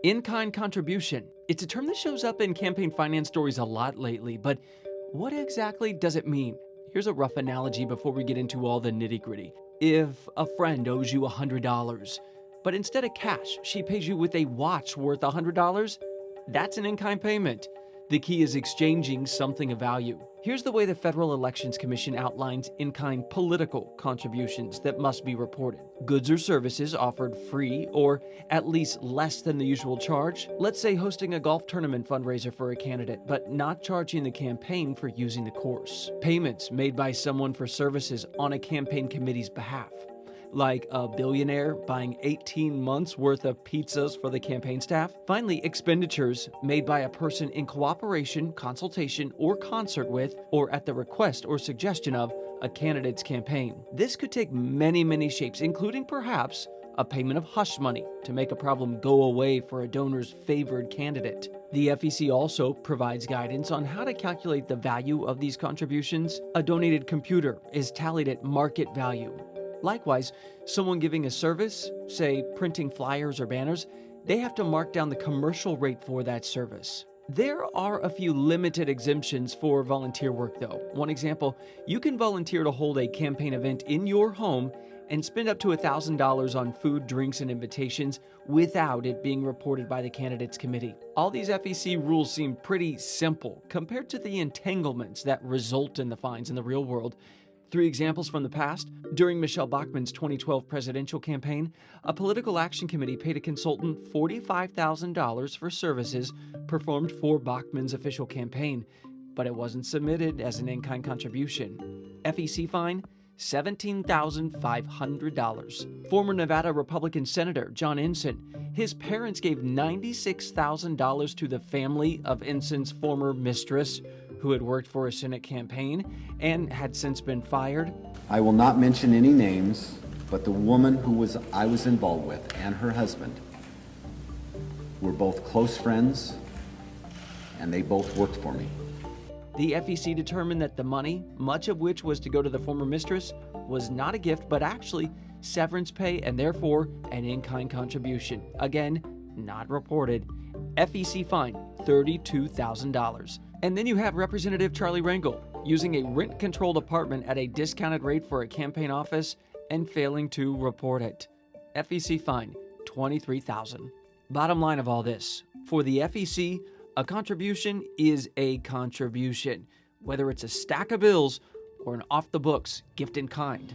In-kind contribution. It's a term that shows up in campaign finance stories a lot lately, but what exactly does it mean? Here's a rough analogy before we get into all the nitty-gritty. If a friend owes you $100, but instead of cash, she pays you with a watch worth $100, that's an in-kind payment. The key is exchanging something of value. Here's the way the Federal Elections Commission outlines in-kind political contributions that must be reported. Goods or services offered free or at least less than the usual charge. Let's say hosting a golf tournament fundraiser for a candidate, but not charging the campaign for using the course. Payments made by someone for services on a campaign committee's behalf, like a billionaire buying 18 months worth of pizzas for the campaign staff. Finally, expenditures made by a person in cooperation, consultation, or concert with, or at the request or suggestion of, a candidate's campaign. This could take many shapes, including perhaps a payment of hush money to make a problem go away for a donor's favored candidate. The FEC also provides guidance on how to calculate the value of these contributions. A donated computer is tallied at market value. Likewise, someone giving a service, say printing flyers or banners, they have to mark down the commercial rate for that service. There are a few limited exemptions for volunteer work though. One example, you can volunteer to hold a campaign event in your home and spend up to $1,000 on food, drinks, and invitations without it being reported by the candidates committee. All these FEC rules seem pretty simple compared to the entanglements that result in the fines in the real world. 3 examples from the past. During Michelle Bachmann's 2012 presidential campaign, a political action committee paid a consultant $45,000 for services performed for Bachmann's official campaign, but it wasn't submitted as an in-kind contribution. FEC fine, $17,500. Former Nevada Republican Senator John Ensign, his parents gave $96,000 to the family of Ensign's former mistress, who had worked for a Senate campaign and had since been fired. I will not mention any names, but the woman I was involved with and her husband were both close friends, and they both worked for me. The FEC determined that the money, much of which was to go to the former mistress, was not a gift, but actually severance pay and therefore an in-kind contribution. Again, not reported. FEC fine, $32,000. And then you have Representative Charlie Rangel using a rent-controlled apartment at a discounted rate for a campaign office and failing to report it. FEC fine, $23,000. Bottom line of all this, for the FEC, a contribution is a contribution, whether it's a stack of bills or an off-the-books gift in kind.